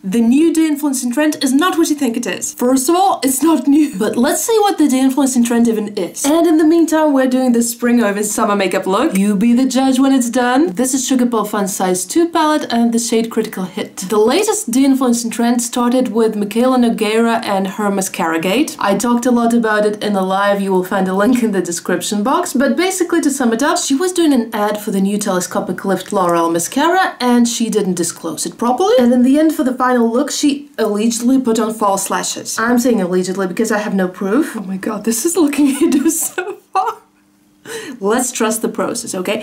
The new de-influencing trend is not what you think it is. First of all, it's not new. But let's see what the de-influencing trend even is. And in the meantime, we're doing the spring or even summer makeup look. You be the judge when it's done. This is Sugarpill Fun Size 2 palette and the shade Critical Hit. The latest de-influencing trend started with Michaela Nogueira and her mascara gate. I talked a lot about it in a live, you will find a link in the description box. But basically, to sum it up, she was doing an ad for the new telescopic lift L'Oreal mascara and she didn't disclose it properly. And in the end, for the final look, she allegedly put on false lashes. I'm saying allegedly because I have no proof. Oh my god, this is looking hideous so far. Let's trust the process, okay?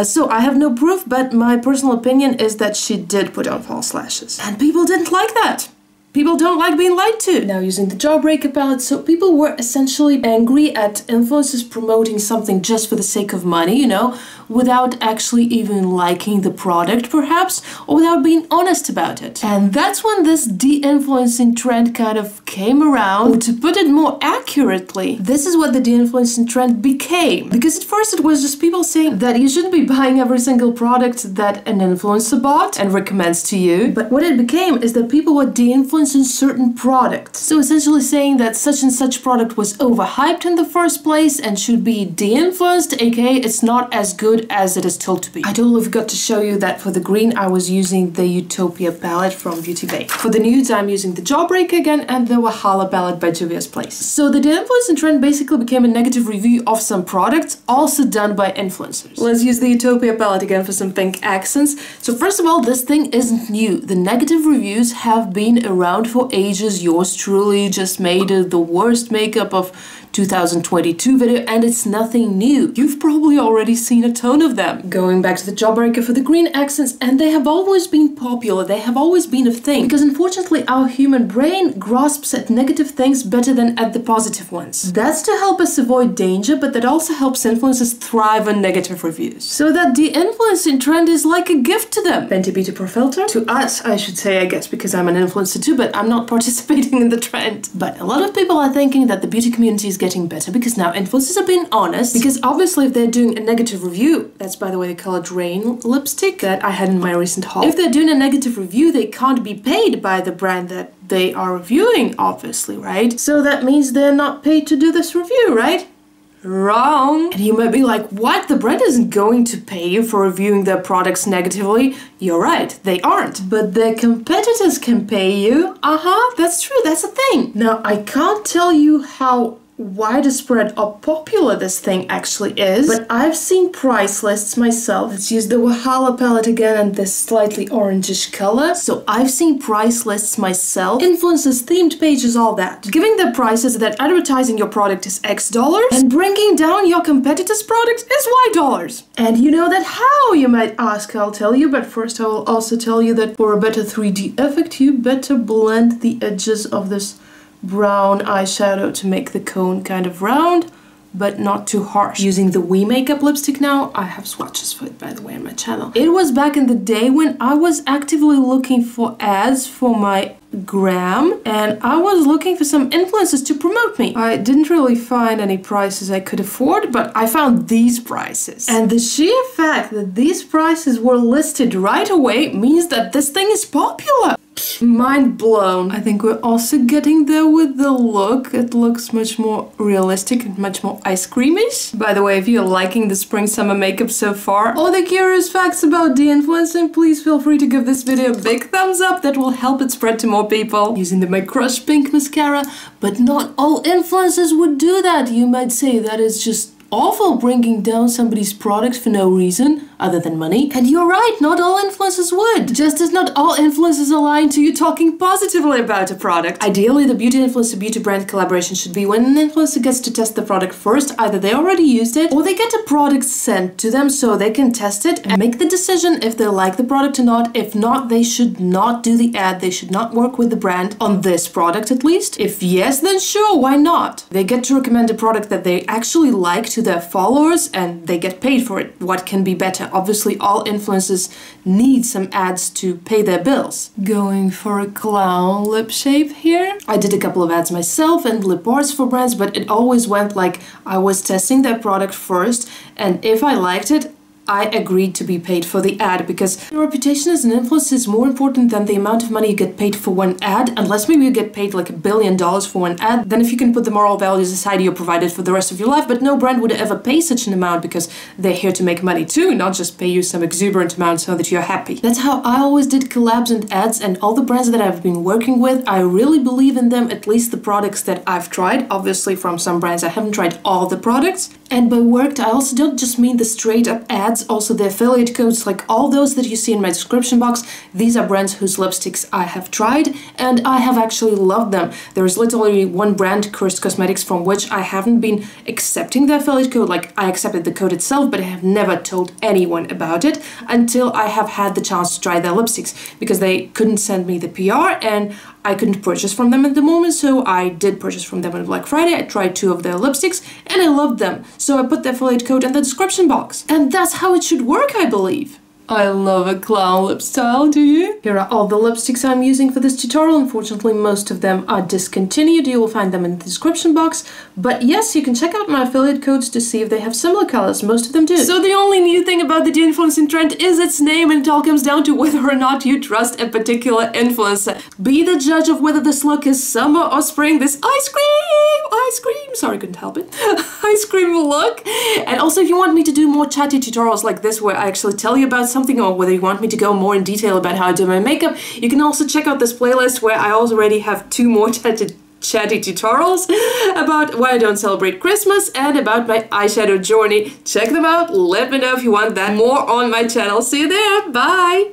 So I have no proof, but my personal opinion is that she did put on false lashes. And people didn't like that. People don't like being lied to. Now using the Jawbreaker palette, so people were essentially angry at influencers promoting something just for the sake of money, you know, without actually even liking the product perhaps, or without being honest about it. And that's when this de-influencing trend kind of came around. Or to put it more accurately, this is what the de-influencing trend became. Because at first it was just people saying that you shouldn't be buying every single product that an influencer bought and recommends to you. But what it became is that people were de-influencing certain products. So essentially saying that such and such product was overhyped in the first place and should be de-influenced, aka it's not as good as it is told to be. I totally forgot to show you that for the green I was using the Utopia palette from Beauty Bay. For the nudes I'm using the Jawbreaker again and the Wahala palette by Juvia's Place. So the de-influencing trend basically became a negative review of some products, also done by influencers. Let's use the Utopia palette again for some pink accents. So first of all, this thing isn't new. The negative reviews have been around for ages. Yours truly just made the worst makeup of 2022 video and it's nothing new. You've probably already seen a ton of them. Going back to the Jawbreaker for the green accents, and they have always been popular, they have always been a thing. Because unfortunately our human brain grasps at negative things better than at the positive ones. That's to help us avoid danger, but that also helps influencers thrive on negative reviews. So that de-influencing trend is like a gift to them. Fenty Beauty Pro Filtr? To us, I should say, I guess, because I'm an influencer too, but I'm not participating in the trend. But a lot of people are thinking that the beauty community is getting better because now influencers are being honest, because obviously if they're doing a negative review, that's by the way the color Raine lipstick that I had in my recent haul, if they're doing a negative review they can't be paid by the brand that they are reviewing, obviously, right? So that means they're not paid to do this review, right? Wrong. And you might be like, what? The brand isn't going to pay you for reviewing their products negatively. You're right, they aren't. But their competitors can pay you. That's true, that's a thing. Now, I can't tell you how widespread or popular this thing actually is, but I've seen price lists myself. Let's use the Wahala palette again and this slightly orangish color. So I've seen price lists myself, influencers, themed pages, all that, giving the prices that advertising your product is X dollars and bringing down your competitor's product is Y dollars. And you know that how, you might ask. I'll tell you, but first I will also tell you that for a better 3D effect you better blend the edges of this brown eyeshadow to make the cone kind of round, but not too harsh. Using the We Makeup lipstick now, I have swatches for it by the way on my channel. It was back in the day when I was actively looking for ads for my gram and I was looking for some influencers to promote me. I didn't really find any prices I could afford, but I found these prices. And the sheer fact that these prices were listed right away means that this thing is popular. Mind blown. I think we're also getting there with the look. It looks much more realistic and much more ice creamish. By the way, if you're liking the spring summer makeup so far, all the curious facts about de-influencing, please feel free to give this video a big thumbs up. That will help it spread to more people. Using the My Crush Pink mascara, but not all influencers would do that. You might say that is just awful, bringing down somebody's product for no reason other than money. And you're right, not all influencers would. Just as not all influencers are lying to you talking positively about a product. Ideally, the beauty influencer beauty brand collaboration should be when an influencer gets to test the product first. Either they already used it or they get a product sent to them so they can test it and make the decision if they like the product or not. If not, they should not do the ad. They should not work with the brand on this product at least. If yes, then sure, why not? They get to recommend a product that they actually like to their followers and they get paid for it. What can be better? Obviously, all influencers need some ads to pay their bills. Going for a clown lip shape here. I did a couple of ads myself and lip arts for brands, but it always went like I was testing their product first, and if I liked it, I agreed to be paid for the ad, because your reputation as an influencer is more important than the amount of money you get paid for one ad, unless maybe you get paid like $1 billion for one ad. Then if you can put the moral values aside, you're provided for the rest of your life, but no brand would ever pay such an amount because they're here to make money too, not just pay you some exuberant amount so that you're happy. That's how I always did collabs and ads, and all the brands that I've been working with, I really believe in them, at least the products that I've tried. Obviously from some brands I haven't tried all the products. And by worked, I also don't just mean the straight up ads, also the affiliate codes, like all those that you see in my description box. These are brands whose lipsticks I have tried and I have actually loved them. There is literally one brand, Cursed Cosmetics, from which I haven't been accepting the affiliate code. Like, I accepted the code itself, but I have never told anyone about it until I have had the chance to try their lipsticks, because they couldn't send me the PR and I couldn't purchase from them at the moment, so I did purchase from them on Black Friday. I tried 2 of their lipsticks and I loved them. So I put the affiliate code in the description box. And that's how it should work, I believe. I love a clown lip style, do you? Here are all the lipsticks I'm using for this tutorial. Unfortunately, most of them are discontinued. You will find them in the description box. But yes, you can check out my affiliate codes to see if they have similar colors. Most of them do. So the only new thing about the deinfluencing trend is its name, and it all comes down to whether or not you trust a particular influencer. Be the judge of whether this look is summer or spring. This ice cream, sorry, couldn't help it. Ice cream look. And also, if you want me to do more chatty tutorials like this, where I actually tell you about something, or whether you want me to go more in detail about how I do my makeup, you can also check out this playlist where I already have 2 more chatty tutorials about why I don't celebrate Christmas and about my eyeshadow journey. Check them out. Let me know if you want that more on my channel. See you there. Bye.